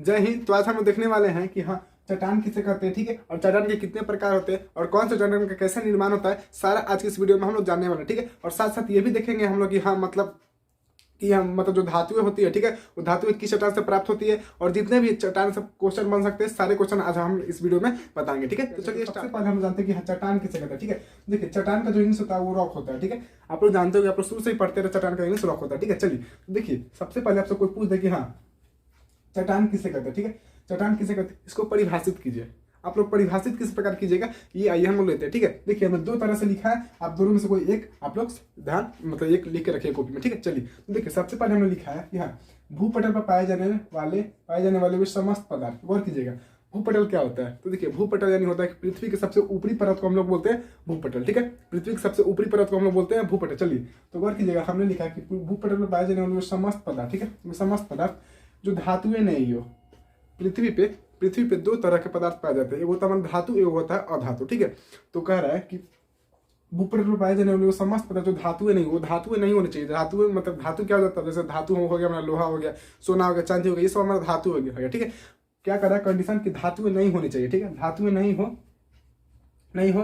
जय हिंद। तो आज हम लोग देखने वाले हैं कि हाँ चट्टान किसे कहते हैं, ठीक है, और चट्टान के कितने प्रकार होते हैं और कौन से चट्टान का कैसे निर्माण होता है, सारा आज की इस वीडियो में हम लोग जानने वाले हैं, ठीक है। और साथ साथ ये भी देखेंगे हम लोग कि हाँ मतलब कि हम मतलब जो धातुएं होती है, ठीक है, वो धातुएं किस चट्टान से प्राप्त होती है और जितने भी चट्टान से क्वेश्चन बन सकते हैं सारे क्वेश्चन आज हम इस वीडियो में बताएंगे, ठीक है। तो चलिए सबसे पहले हम जानते हैं कि चट्टान किसे कहते हैं, ठीक है। देखिए चट्टान का जो इंग्लिश होता है वो रॉक होता है, ठीक है। आप लोग जानते हो, आप लोग शुरू से ही पढ़ते रहे, चट्टान का इंग्लिश रॉक होता है, ठीक है। चलिए देखिए सबसे पहले आपसे कोई पूछ दे कि हाँ चट्टान किसे कहते हैं, ठीक है, चट्टान किसे कहते हैं, इसको परिभाषित कीजिए। आप लोग परिभाषित किस प्रकार कीजिएगा, ये आइए हम लोग लेते हैं, ठीक है। देखिए हमने दो तरह से लिखा है, आप दोनों में से कोई एक आप लोग ध्यान मतलब एक लिख के रखिए कॉपी में, ठीक है। चलिए तो देखिए सबसे पहले हमने लिखा है कि हाँ भूपटल पर पाए जाने वाले वे समस्त पदार्थ। गौर कीजिएगा भूपटल क्या होता है, तो देखिए भूपटल यानी होता है पृथ्वी के सबसे ऊपरी परत को हम लोग बोलते हैं भूपटल, ठीक है। पृथ्वी के सबसे ऊपरी परत को हम लोग बोलते हैं भूपटल। चलिए तो गौर कीजिएगा हमने लिखा है कि भूपटल पर पाए जाने वाले समस्त पदार्थ, ठीक है, समस्त पदार्थ जो धातुएं नहीं हो। पृथ्वी पे दो तरह के पदार्थ पाए जाते हैं, एक होता है धातु, एक होता है अधातु, ठीक है। तो कह रहा है कि भूपटल पर पाए जाने वाले समस्त पदार्थ जो धातुएं नहीं, वो धातुएं नहीं होनी चाहिए। धातुएं मतलब धातु क्या हो जाता है, जैसे धातु हो गया हमारा लोहा हो गया, सोना हो गया, चांदी हो गया, ये सब हमारा धातु हो गया, ठीक है। क्या कर रहा है कंडीशन की धातुएं नहीं होनी चाहिए, ठीक है, धातुएं नहीं हो,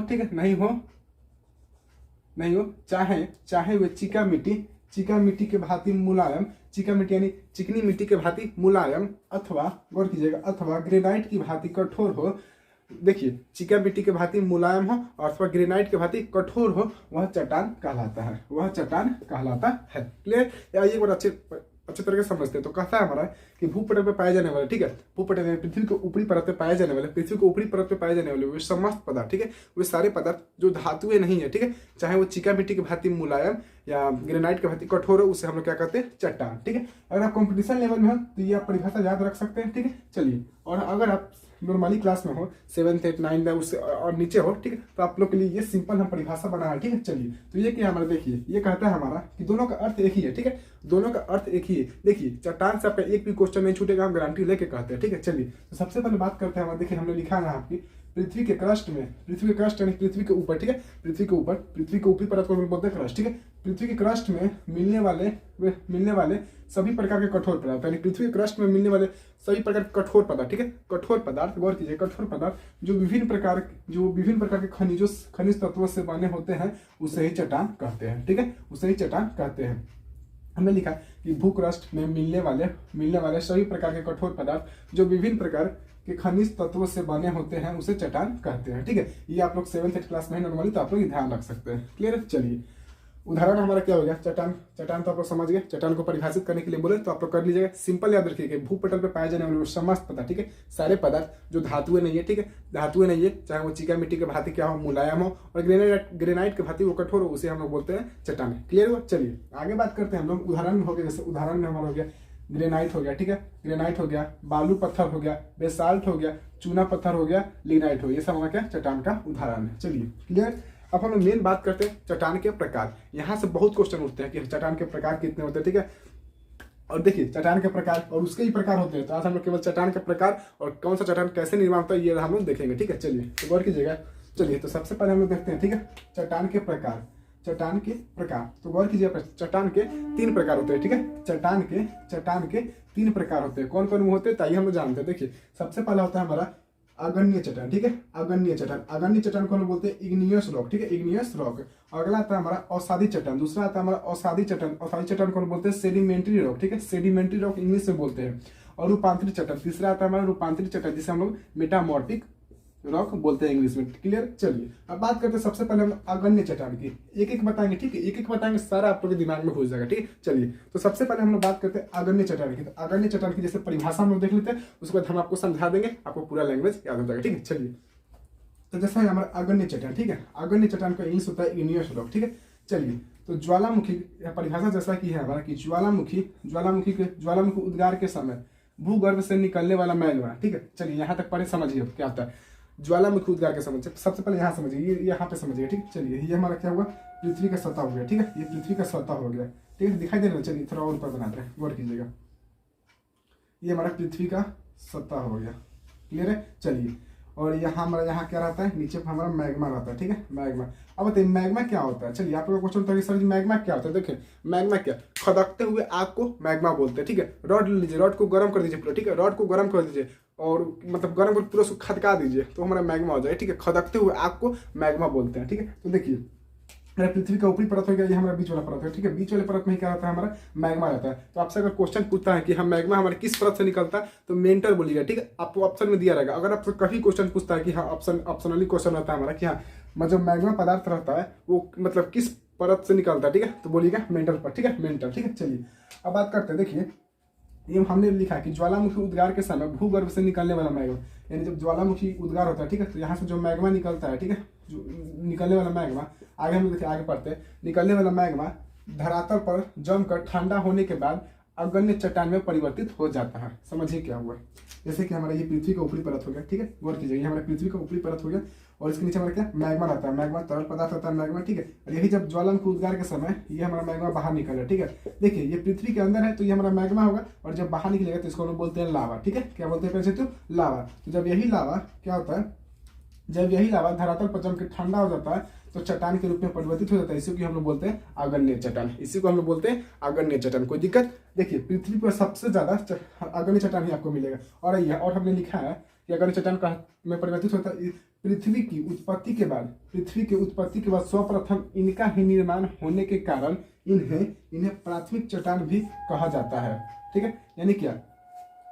ठीक है, नहीं हो चाहे वे चिका मिट्टी के भांति मुलायम, चिका मिट्टी यानी चिकनी मिट्टी के भांति मुलायम, अथवा गौर कीजिएगा अथवा ग्रेनाइट की भांति कठोर हो। देखिए चिका मिट्टी के भांति मुलायम हो और अथवा ग्रेनाइट के भांति कठोर हो, वह चट्टान कहलाता है, क्लियर। या ये बात अच्छे तरह से समझते हैं। तो कहता है हमारा कि भूपटल पे पाए जाने वाले, ठीक है, भूपटल यानी पृथ्वी के ऊपरी परत पे पाए जाने वाले वे समस्त पदार्थ, ठीक है, वे सारे पदार्थ जो धातुएं नहीं है, ठीक है, चाहे वो चिका मिट्टी के भांति मुलायम या ग्रेनाइट के भांति कठोर हो, उसे हम लोग क्या कहते हैं चट्टान, ठीक है। अगर आप कॉम्पिटिशन लेवल में हो तो ये आप परिभाषा याद रख सकते हैं, ठीक है। चलिए और अगर आप नॉर्मली क्लास में हो 7th 8th 9th उससे और नीचे हो, ठीक है, तो आप लोग के लिए ये सिंपल हम परिभाषा बना है, ठीक है। चलिए तो ये क्या हमारा देखिए ये कहता है हमारा कि दोनों का अर्थ एक ही है, ठीक है, दोनों का अर्थ एक ही है। देखिए चट्टान से आपका एक भी क्वेश्चन नहीं छूटेगा, हम गारंटी लेके कहते हैं, ठीक है। चलिए तो सबसे पहले बात करते हैं, देखिए हमने लिखा है आपकी पृथ्वी के क्रस्ट यानी पृथ्वी के ऊपर, ठीक है, पृथ्वी के ऊपरी परत को हम बोलते हैं क्रस्ट, ठीक है। पृथ्वी के क्रस्ट में मिलने वाले सभी प्रकार के कठोर पदार्थ, यानी पृथ्वी के क्रस्ट में मिलने वाले सभी प्रकार के कठोर पदार्थ, ठीक है, कठोर पदार्थ, गौर कीजिए कठोर पदार्थ जो विभिन्न प्रकार के खनिज तत्वों से बने होते हैं, उसे ही चट्टान कहते हैं, ठीक है, उसे ही चट्टान कहते हैं। हमने लिखा कि भूक्रस्ट में मिलने वाले सभी प्रकार के कठोर पदार्थ जो विभिन्न प्रकार के खनिज तत्वों से बने होते हैं, उसे चट्टान कहते हैं, ठीक है। ये आप लोग 7th 8th क्लास में नॉर्मली तो आप लोग ध्यान रख सकते हैं, क्लियर। चलिए उदाहरण हमारा क्या हो गया, चट्टान तो आप लोग समझ गए। चट्टान को परिभाषित करने के लिए बोले तो आप लोग कर लीजिएगा, सिंपल याद रखिए भूपटल पे पाए जाने वाले समस्त पदार्थ, ठीक है, सारे पदार्थ जो धातुएं नहीं है, ठीक है, धातुएं नहीं है, चाहे वो चिका मिट्टी के भांति क्या हो मुलायम हो और ग्रेनाइट के भांति वो कठोर हो, उसे हम लोग बोलते हैं चट्टान, क्लियर हो। चलिए आगे बात करते हैं हम लोग उदाहरण में हो गया, जैसे उदाहरण में हमारा हो गया ग्रेनाइट हो गया, ठीक है, ग्रेनाइट हो गया, बालू पत्थर हो गया, बेसाल्ट हो गया, चूना पत्थर हो गया, लिग्नाइट हो गया, ये सब हमारा क्या चट्टान का उदाहरण है। चलिए क्लियर। अब हम लोग मेन बात करते हैं चट्टान के प्रकार। यहाँ से बहुत क्वेश्चन उठते हैं कि चट्टान के प्रकार कितने होते हैं, ठीक है। और देखिए चट्टान के प्रकार और उसके ही प्रकार होते हैं, तो आज हम लोग केवल चट्टान के प्रकार और कौन सा चट्टान कैसे निर्माण होता है ये हम लोग देखेंगे, ठीक है। चलिए तो गौर कीजिएगा। चलिए तो सबसे पहले हम लोग देखते हैं, ठीक है, चट्टान के प्रकार। तो गौर कीजिए चट्टान के 3 प्रकार होते हैं, ठीक है, चट्टान के 3 प्रकार होते हैं। कौन कौन वो होते हैं ताइए हम लोग जानते हैं। देखिए सबसे पहला होता है हमारा अगण्य चट्टान, ठीक है, अगण्य चट्टान को हम लोग बोलते हैं इग्नियस रॉक, ठीक है, इग्नियस रॉक। अगला आता है हमारा अवसादी चट्टान, दूसरा आता है हमारा अवसादी चट्टान को हम बोलते हैं सेडिमेंट्री रॉक, ठीक है, सेडिमेंट्री रॉक इंग्लिश में बोलते हैं। और रूपांतरित चट्टान, तीसरा आता है हमारा रूपांतरित चट्टान जिसे हम लोग मेटामॉर्फिक रॉक बोलते हैं इंग्लिश में, क्लियर। चलिए अब बात करते हैं सबसे पहले हम अगण्य चट्टान की, एक बताएंगे, ठीक है, एक बताएंगे, सारा आप लोग के दिमाग में घुस जाएगा, ठीक है। चलिए तो सबसे पहले हम लोग बात करते हैं अगण्य चट्टान की। तो अगण्य चट्टान की जैसे परिभाषा हम लोग देख लेते हैं, उसके बाद हम आपको समझा देंगे, आपको पूरा लैंग्वेज याद हो जाएगा, ठीक है। चलिए तो जैसा है हमारा अगण्य चट्टान, ठीक है, अगण्य चट्टान का इंग्लिश होता है इग्नियस रॉक, ठीक है। चलिए तो ज्वालामुखी परिभाषा जैसा की है हमारा कि ज्वालामुखी उद्गार के समय भूगर्भ से निकलने वाला मैग्मा, ठीक है। चलिए यहाँ तक पढ़े समझिए क्या होता है ज्वालामुखी उद्गार के समय। सबसे पहले यहाँ समझिए, ये यहाँ पे समझिए, ठीक है। चलिए ये हमारा क्या हुआ, पृथ्वी का सतह हो गया, ठीक है, ये पृथ्वी का सतह हो गया, ठीक है, दिखाई दे रहा है। चलिए थोड़ा और ऊपर बनाते हैं, गौर कीजिएगा, ये हमारा पृथ्वी का सतह हो गया, क्लियर है। चलिए और यहाँ हमारा यहाँ क्या रहता है, नीचे पर हमारा मैग्मा रहता है, ठीक है, मैग्मा। अब बताइए मैग्मा क्या होता है। चलिए आप लोग का क्वेश्चन होता है कि सर जी मैग्मा क्या होता है। देखिए मैग्मा क्या, खदकते हुए आग को मैग्मा बोलते हैं, ठीक है। रॉड ले लीजिए, रॉड को गर्म कर दीजिए पूरा, ठीक है, रॉड को गर्म कर दीजिए और मतलब गर्म कर पूरा उसको खदका दीजिए तो हमारा मैग्मा हो जाए, ठीक है। खदकते हुए आग को मैग्मा बोलते हैं, ठीक है। तो देखिए मेरा पृथ्वी का ऊपरी परत हो गया, ये हमारा बीच वाला परत है, ठीक है। बीच वाले परत में ही क्या रहता है, हमारा मैग्मा रहता है। तो आपसे अगर क्वेश्चन पूछता है कि हम मैग्मा हमारे किस परत से निकलता है तो मेंटल बोलिएगा, ठीक है। आपको ऑप्शन में दिया रहेगा। अगर आपसे कभी क्वेश्चन पूछता है कि हाँ ऑप्शनली क्वेश्चन रहता है हमारा कि हाँ मतलब मैग्मा पदार्थ रहता है वो मतलब किस परत से निकलता है, ठीक है, तो बोलिएगा मेंटल पर, ठीक है, मेंटल, ठीक है। चलिए अब बात करते हैं। देखिए ये हमने लिखा कि ज्वालामुखी उद्गार के समय भूगर्भ से निकलने वाला मैग्मा, यानी जब ज्वालामुखी उद्गार होता है, ठीक है, तो यहाँ से जो मैग्मा निकलता है, ठीक है, जो निकलने वाला मैग्मा, आगे हम देखिए आगे पढ़ते हैं, निकलने वाला मैग्मा धरातल पर जमकर ठंडा होने के बाद अग्न्य चट्टान में परिवर्तित हो जाता है। समझिए क्या हुआ। जैसे कि हमारा ये पृथ्वी का ऊपरी परत हो गया, ठीक है, गौर कीजिए, ये हमारे पृथ्वी का ऊपरी परत हो गया और इसके नीचे हमारा क्या मैग्मा रहता है, मैग्मा तरल पदार्थ होता है मैग्मा, ठीक है। और यही जब ज्वालामुखी उद्गार के समय ये हमारा मैग्मा बाहर निकल रहा है, ठीक है। देखिए ये पृथ्वी के अंदर है तो ये हमारा मैग्मा होगा और जब बाहर निकलेगा तो इसको हम बोलते हैं लावा, ठीक है। क्या बोलते हैं तो लावा। तो जब यही लावा क्या होता है, जब यही लावा धरातल पर जमकर ठंडा हो जाता है तो चट्टान के रूप में परिवर्तित हो जाता है। इसी को हम लोग बोलते हैं अग्न्य चट्टान, इसी को हम लोग बोलते हैं अग्न्य चट्टान। कोई दिक्कत। देखिए पृथ्वी पर सबसे ज्यादा अग्न्य चट्टान ही आपको मिलेगा। और हमने लिखा है कि अग्न्य चट्टान में परिवर्तित होता है पृथ्वी की उत्पत्ति के बाद, पृथ्वी की उत्पत्ति के बाद सर्वप्रथम इनका ही निर्माण होने के कारण इन्हें प्राथमिक चट्टान भी कहा जाता है, ठीक है। यानी क्या,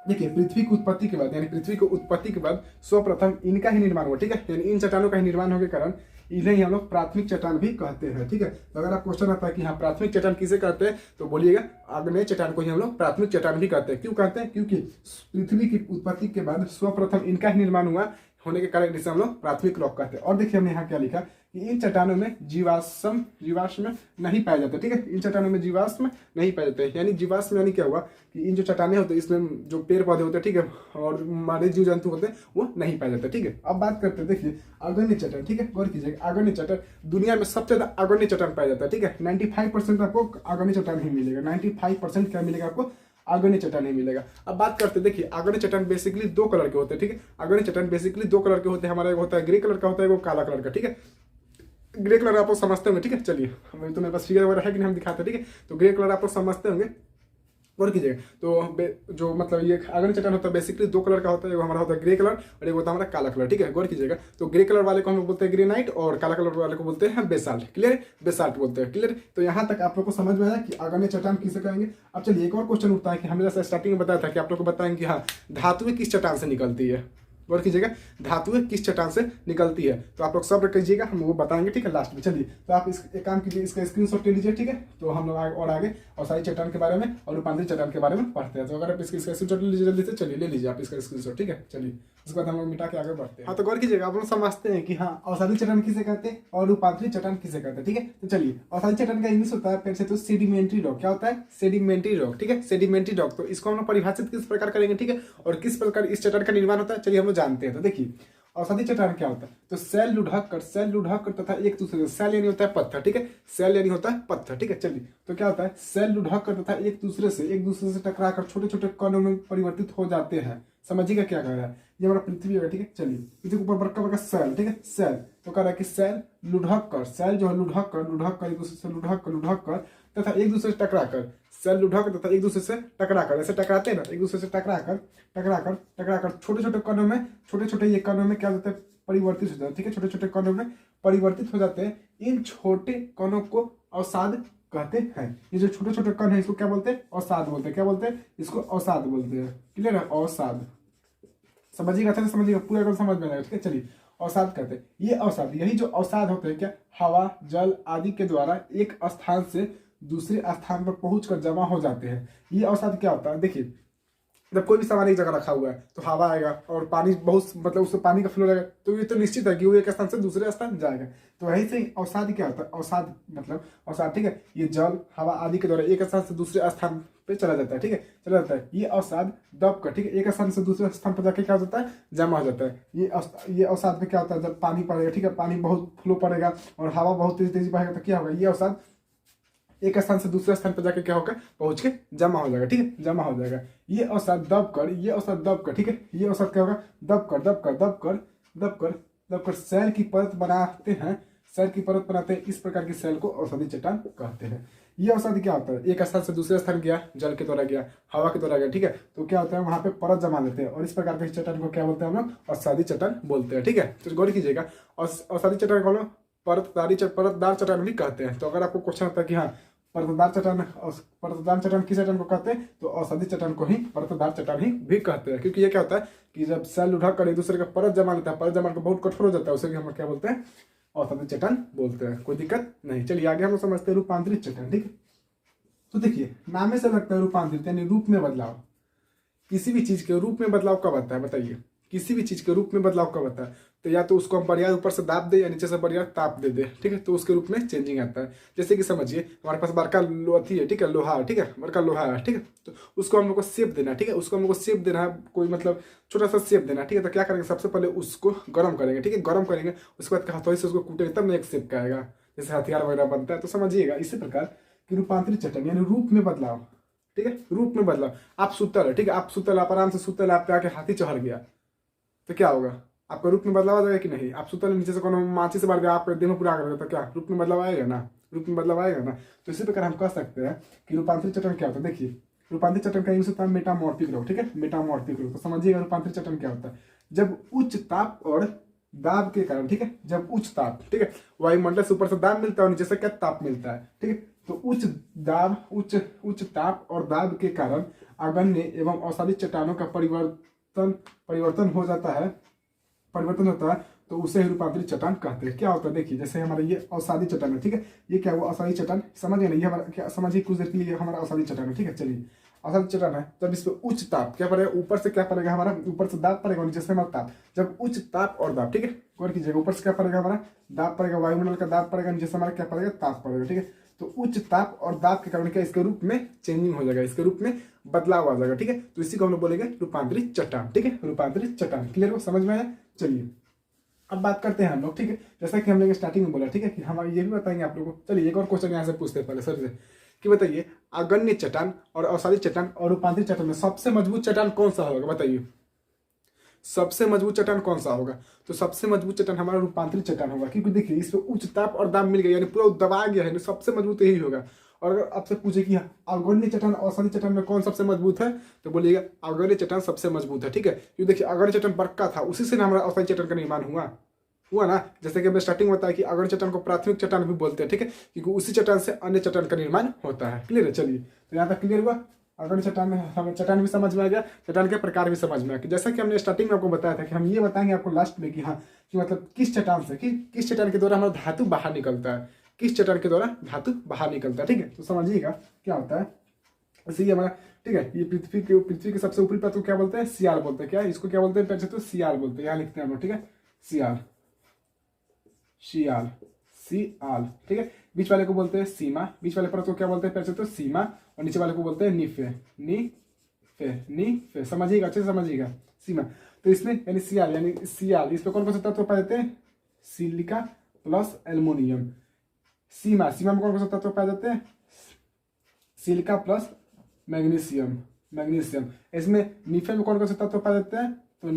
देखिए पृथ्वी की उत्पत्ति के बाद, यानी पृथ्वी को उत्पत्ति के बाद सर्वप्रथम इनका ही निर्माण हुआ, ठीक है, यानी इन चट्टानों का ही निर्माण होने के कारण इन्हें ही हम लोग प्राथमिक चट्टान भी कहते हैं, ठीक है। तो अगर आप क्वेश्चन आता है कि हाँ प्राथमिक चट्टान किसे कहते हैं तो बोलिएगा अग्न्य चट्टान को ही हम लोग प्राथमिक चट्टान भी कहते हैं। क्यों कहते हैं, क्योंकि पृथ्वी की उत्पत्ति के बाद सर्वप्रथम इनका ही निर्माण हुआ होने के कारण इसे हम लोग प्राथमिक रॉक कहते हैं। और देखिए हमने यहाँ क्या लिखा कि इन चट्टानों में जीवाश्म नहीं पाए जाते, ठीक है। इन चट्टानों में जीवाश्म नहीं पाए जाते, यानी जीवाश्म यानी क्या हुआ कि इन जो चट्टानें होते हैं इसमें जो पेड़ पौधे होते हैं, ठीक है, और हमारे जीव जंतु होते हैं वो नहीं पाए जाते, ठीक है। अब बात करते हैं, देखिए अग्न्य चट्टान, ठीक है, गौर कीजिएगा अग्न्य चट्टान दुनिया में सबसे ज्यादा अग्न्य चट्टान पाया जाता है, ठीक है। 95% आपको अग्न्य चट्टान ही मिलेगा, 95% क्या मिलेगा आपको, अग्न्य चट्टान नहीं मिलेगा। अब बात करते हैं, देखिए अग्न्य चट्टान बेसिकली दो कलर के होते हैं, ठीक है। अग्न्य चट्टान बेसिकली दो कलर के होते हैं, हमारा एक होता है ग्रे कलर का होता है, वो काला कलर का, ठीक है। ग्रे कलर आप लोग समझते होंगे, ठीक है। चलिए हमें तो मेरे पास फिगर वगैरह है कि नहीं हम दिखाते हैं, ठीक है। तो ग्रे कलर आप लोग समझते होंगे, और कीजिएगा तो जो मतलब ये अग्न्य चट्टान होता है बेसिकली दो कलर का होता है, एक हमारा होता है ग्रे कलर और एक होता है हमारा काला कलर, ठीक है। गौर कीजिएगा तो ग्रे कलर वाले को हम लोग बोलते हैं ग्रेनाइट और काला कलर वाले को बोलते हैं बेसाल्ट, क्लियर, बेसाल्ट बोलते हैं, क्लियर। तो यहाँ तक आप लोग को समझ में आया कि अग्न्य चट्टान किसे कहेंगे। अब चलिए एक और क्वेश्चन उठता है कि हमने जैसे स्टार्टिंग में बताया था कि आप लोग को बताएंगे कि हाँ धातुएं किस चट्टान से निकलती है। गौर कीजिएगा धातुएं किस चट्टान से निकलती है, तो आप लोग सब कीजिएगा, हम वो बताएंगे, ठीक है, लास्ट में। चलिए तो आप एक काम कीजिए, इसका स्क्रीनशॉट ले लीजिए, ठीक है। तो हम लोग आगे और सारी चट्टान के बारे में और रूपांतरित चट्टान के बारे में पढ़ते हैं। तो अगर आप इसका स्क्रीनशॉट ले लीजिए जल्दी से, चलिए ले लीजिए आप इसका स्क्रीनशॉट, ठीक है। चलिए उसके बाद हम लोग मिटा के आगे बढ़ते हैं। हाँ तो गौर कीजिएगा आप लोग समझते हैं कि हाँ अवसादी चट्टान किसे कहते हैं और रूपांतरित चट्टान किसे कहते हैं, ठीक है। तो चलिए अवसादी चट्टान का इंग्लिश होता है फिर से तो सेडिमेंट्री रॉक। क्या होता है, सेडिमेंट्री रॉक, ठीक है, सेडिमेंट्री रॉक। तो इसको हम लोग परिभाषित किस प्रकार करेंगे, ठीक है, और किस प्रकार इस चट्टान का निर्माण होता है, चलिए हम लोग जानते हैं। तो देखिए औषधि चट्टान क्या होता है, तो सेल लुढ़क कर तथा एक दूसरे से, सेल यानी होता है पत्थर, ठीक है, सेल यानी होता है पत्थर, ठीक है। चलिए तो क्या होता है, सेल लुढ़क कर तथा एक दूसरे से टकरा कर छोटे छोटे कणों में परिवर्तित हो जाते हैं। समझिएगा क्या कह रहा है, ये हमारा पृथ्वी है, ठीक है। चलिए इसके ऊपर बड़का सेल, ठीक है, सेल। तो कह रहा है कि सेल लुढ़क कर, सेल जो है लुढ़क कर एक दूसरे से लुढ़क कर तथा एक दूसरे से टकरा कर, सेल लुढ़क तथा एक दूसरे से टकरा कर, ऐसे टकराते हैं ना, एक दूसरे से टकरा कर छोटे छोटे कणों में, छोटे ये कणों में क्या होता है, परिवर्तित हो जाते हैं, ठीक है, छोटे छोटे कणों में परिवर्तित हो जाते हैं। इन छोटे कणों को अवसाद कहते हैं। ये जो छोटे छोटे कण है इसको क्या बोलते हैं, अवसाद बोलते हैं। क्या बोलते हैं, इसको अवसाद बोलते हैं, क्लियर है, अवसाद। समझिएगा, अच्छा से समझिएगा, पूरा एकदम समझ में आएगा, ठीक है। चलिए अवसाद कहते हैं, ये अवसाद, यही जो अवसाद होते हैं क्या, हवा जल आदि के द्वारा एक स्थान से दूसरे स्थान पर पहुंचकर जमा हो जाते हैं। ये अवसाद क्या होता है, देखिए जब कोई भी सामान एक जगह रखा हुआ है तो हवा आएगा और पानी बहुत मतलब उससे पानी का फ्लो रहेगा, तो ये तो निश्चित है कि वो एक स्थान से दूसरे स्थान जाएगा। तो वही से अवसाद क्या होता है, अवसाद मतलब अवसाद, ठीक है, ये जल हवा आदि के द्वारा एक स्थान से दूसरे स्थान पे चला जाता है, ठीक है, चला जाता है। ये अवसाद दब कर, ठीक है, एक स्थान से दूसरे स्थान पर जाके क्या हो जाता है, जमा हो जाता है। ये अवसाद में क्या होता है, जब पानी पड़ेगा, ठीक है, पानी बहुत फ्लो पड़ेगा और हवा बहुत तेजी बहेगा तो क्या होगा, ये अवसाद एक स्थान से दूसरे स्थान पर जाके क्या होगा, पहुंच के जमा हो जाएगा, ठीक है, जमा हो जाएगा। ये अवसाद दब कर, ठीक है, ये अवसाद क्या होगा, दब कर दबकर सेल की परत बनाते हैं, सेल की परत बनाते हैं, इस प्रकार की सेल को औषधि चट्टान कहते हैं। ये औषधि क्या होता है, एक स्थान से दूसरे स्थान गया, जल के द्वारा गया, हवा के द्वारा गया, ठीक है, तो क्या होता है वहां पे परत जमा लेते हैं और इस प्रकार के चट्टान को क्या बोलते हैं हम लोग, औषधि चट्टान बोलते हैं, ठीक है। तो गौर कीजिएगा, औषधि चट्टान को हम लोग परतदार चट्टान भी कहते हैं। तो अगर आपको क्वेश्चन होता है कि हाँ परतदार चट्टान किस चट्टान को कहते हैं, तो औषधि चट्टान को ही परतदार चट्टान ही भी कहते हैं, क्योंकि ये क्या होता है कि जब सेल उठा कर एक दूसरे का परत जमा लेता है, परत जमा कर बहुत कठोर हो जाता है, उसे हम क्या बोलते हैं, औषधि चट्टान बोलते हैं। कोई दिक्कत नहीं। चलिए आगे हम लोग समझते हैं रूपांतरित चट्टान, ठीक है। तो देखिए नाम से लगता है रूपांतरित यानी रूप में बदलाव। किसी भी चीज के रूप में बदलाव कब आता है बताइए, किसी भी चीज के रूप में बदलाव कब आता है, तो या तो उसको हम बढ़िया ऊपर से दाब दे या नीचे से बढ़िया ताप दे दे, ठीक है, तो उसके रूप में चेंजिंग आता है। जैसे कि समझिए हमारे पास बड़का लोथी है, ठीक है, लोहा, ठीक है, बड़का लोहा है, ठीक है, तो उसको हम लोग को शेप देना है, ठीक है, उसको हम लोग को शेप देना है, कोई मतलब छोटा सा शेप देना है, ठीक है। तो क्या करेंगे, सबसे पहले उसको गर्म करेंगे, ठीक है, गर्म करेंगे, उसके बाद हथौड़ी से उसको कूटेंगे, तब ना एक शेप का आएगा, जैसे हथियार वगैरह बनता है। तो समझिएगा इसी प्रकार की रूपांतरित चट्टान यानी रूप में बदलाव, ठीक है, रूप में बदलाव। आप सुतल है, ठीक है, आप सुतल, आप आराम से सुतल, आप पे आके हाथी चढ़ गया, तो क्या होगा, आपका रूप में बदलाव आ जाएगा कि नहीं। आप सुतल नीचे से कोनो माची से मार दिया, आपके देह में पूरा कर, तो क्या रूप में बदलाव आएगा ना, रूप में बदलाव आएगा ना। तो इसी प्रकार हम कह सकते हैं कि रूपांतरित चट्टान क्या होता है। देखिए रूपांतरित चट्टान का यूज होता है मेटामॉर्फिक रोग, ठीक है, मेटामॉर्फिक रोग। तो समझिएगा रूपांतरित चट्टान क्या होता है, जब उच्च ताप और दाब के कारण, ठीक है, जब उच्च ताप, ठीक है, वायुमंडल से ऊपर से दाब मिलता है और नीचे से क्या ताप मिलता है, ठीक है, तो उच्च ताप और दाब के कारण अगण्य एवं औषधि चट्टानों का परिवर्तन हो जाता है, परिवर्तन होता है, तो उसे ही रूपांतरित चट्टान कहते हैं। क्या होता है देखिए, जैसे हमारा ये औषधि चट्टान है, ठीक है, ये क्या हुआ औषधि चट्टान, समझिए ना, ये हमारा क्या, समझिए कुछ देर के लिए हमारा औषधि चट्टान है, ठीक है। चलिए औषधि चट्टान है, जब इस पर उच्च ताप क्या पड़ेगा, ऊपर से क्या पड़ेगा हमारा, ऊपर से दाब पड़ेगा, नीचे से हमारा ताप। जब उच्च ताप और दाब, ठीक है, गौर कीजिएगा, ऊपर से क्या पड़ेगा हमारा दाब पड़ेगा, वायुमंडल का दाब पड़ेगा, नीचे से हमारा क्या पड़ेगा ताप पड़ेगा, ठीक है। तो उच्च ताप और दाब के कारण क्या इसके रूप में चेंजिंग हो जाएगा, इसके रूप में बदलाव आ जाएगा, ठीक है। तो इसी को हम लोग बोलेंगे रूपांतरित चट्टान, ठीक है, रूपांतरित चट्टान। क्लियर हो, समझ में आया। चलिए अब बात करते हैं हम लोग, ठीक है, जैसा कि हम लोग स्टार्टिंग में बोला, ठीक है, कि हम ये भी बताएंगे आप लोगों को। चलिए एक और क्वेश्चन यहाँ से पूछते हैं पहले सर से कि बताइए अगण्य चट्टान और औषधि चट्टान और रूपांतरित चट्टान में सबसे मजबूत चट्टान कौन सा होगा, बताइए सबसे मजबूत चट्टान कौन सा होगा। तो सबसे मजबूत चट्टान हमारा रूपांतरित चट्टान होगा, क्योंकि देखिए इसमें उच्च ताप और दाब मिल गया, यानी पूरा दबा गया है, सबसे मजबूत यही होगा। और अगर आपसे पूछे कि अगण्य चट्टान औषधि चट्टान में कौन सबसे मजबूत है, तो बोलिएगा अगण्य चट्टान सबसे मजबूत है, ठीक है। क्योंकि देखिए अगण्य चट्टान बड़का था, उसी से ना हमारा औषधि चट्टान का निर्माण हुआ ना। जैसे कि हमने स्टार्टिंग में बताया कि अगण्य चट्टान को प्राथमिक चट्टान भी बोलते हैं, ठीक है, क्योंकि उसी चट्टान से अन्य चट्टान का निर्माण होता है। क्लियर है। चलिए तो यहाँ तक क्लियर हुआ। अगण्य चट्टान में हमें चट्टान भी समझ में आ गया, चट्टान के प्रकार भी समझ में आ गया। जैसा कि हमने स्टार्टिंग में आपको बताया था कि हम ये बताएंगे आपको लास्ट में कि हाँ कि मतलब किस चट्टान से किस चट्टान के द्वारा हमारा धातु बाहर निकलता है, किस चट्टान के द्वारा धातु बाहर निकलता है, ठीक है। तो समझिएगा क्या होता है। ऐसे ही हमारा, ठीक है, ये पृथ्वी के सबसे ऊपरी परत को क्या बोलते हैं, सियाल बोलते हैं। क्या इसको क्या बोलते हैं, तो सियाल बोलते हैं। यहाँ लिखते हैं हम लोग, ठीक है, सियाल, ठीक है। बीच वाले को बोलते हैं सीमा, बीच वाले परत को क्या बोलते हैं, तो सीमा, और नीचे वाले को बोलते हैं नीफे। समझिएगा, अच्छे से समझिएगा, सीमा। तो इसमें यानी सियाल इसमें कौन कौन से तत्व पाए जाते हैं, सिलिका प्लस एल्युमिनियम। सीमा में कौन कौन से तत्व पाए जाते हैं, सिलिका प्लस मैग्नीशियम। इसमें नीफे में कौन कौन से तत्व पाए जाते हैं, तो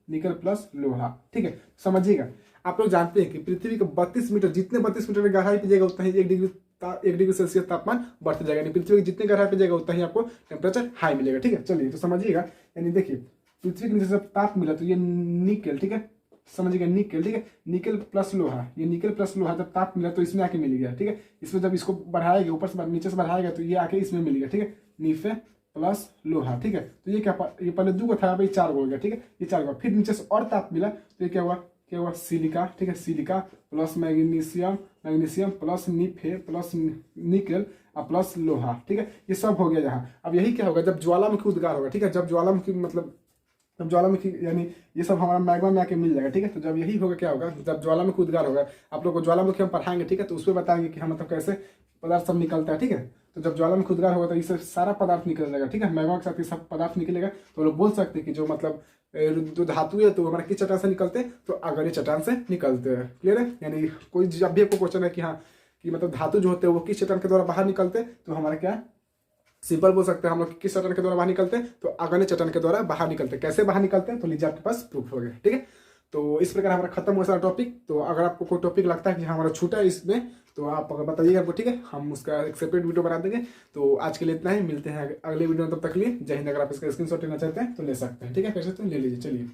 निकल प्लस लोहा, ठीक है। समझिएगा, आप लोग जानते हैं कि पृथ्वी को 32 मीटर, जितने 32 मीटर की गहराई पे जाएगा उतना ही 1 डिग्री सेल्सियस तापमान बढ़ते जाएगा। यानी पृथ्वी की जितने गहराई पे जाएगा उतना ही आपको टेम्परेचर हाई मिलेगा, ठीक है। चलिए तो समझिएगा, यानी देखिए पृथ्वी के नीचे से ताप मिला तो ये निकल, ठीक है, समझिएगा निकल, ठीक है, निकल प्लस लोहा, ये निकल प्लस लोहा जब ताप मिला तो इसमें आके मिल गया, ठीक है। इसमें जब इसको बढ़ाएगा ऊपर से नीचे से बढ़ाएगा तो ये आके इसमें मिल गया, ठीक है, नीफे प्लस लोहा, ठीक है। तो ये क्या, ये पहले 2 था, भाई 4 हो गया, ठीक है, ये 4 हुआ। फिर नीचे से और ताप मिला तो ये क्या हुआ सिलिका, ठीक है, silica plus magnesium plus nife plus nickel plus लोहा, ठीक है। ये सब हो गया यहाँ। अब यही क्या होगा, जब ज्वालामुखी उद्गार होगा, ठीक है, जब ज्वालामुखी यानी ये सब हमारा मैग्मा में आके मिल जाएगा, ठीक है। तो जब यही होगा क्या होगा, जब ज्वालामुखी उद्गार होगा, आप लोग को ज्वालामुखी हम पढ़ाएंगे, ठीक है, तो उसमें बताएंगे कि हम मतलब कैसे पदार्थ सब निकलता है, ठीक है। तो जब ज्वालामुखी उद्गार होगा तो इससे सारा पदार्थ निकल जाएगा, ठीक है, मैग्मा के साथ ये सब पदार्थ निकलेगा। तो लोग बोल सकते हैं कि जो मतलब जो धातु है तो हमारे किस चट्टान से निकलते हैं, तो अगण्य चट्टान से निकलते हैं। क्लियर है। यानी कोई जब भी आपको क्वेश्चन है कि हाँ कि मतलब धातु जो होते हैं वो किस चट्टान के द्वारा बाहर निकलते हैं, तो हमारा क्या सिंपल बोल सकते हैं हम लोग किस चट्टान के द्वारा बाहर निकलते हैं, तो अग्नि चट्टान के द्वारा बाहर निकलते हैं। कैसे बाहर निकलते हैं तो लीजिए आपके पास प्रूफ हो गया। ठीक है, तो इस प्रकार हमारा खत्म हुआ सारा टॉपिक। तो अगर आपको कोई टॉपिक लगता है कि हमारा छूटा है इसमें, तो आप अगर बताइएगा हमको, ठीक है, हम उसका एक सेपरेट वीडियो बना देंगे। तो आज के लिए इतना ही, मिलते हैं अगले वीडियो में, तब तक लिए जय हिंद। अगर आप इसका स्क्रीनशॉट लेना चाहते हैं तो ले सकते हैं। ठीक है, कैसे तो ले लीजिए। चलिए।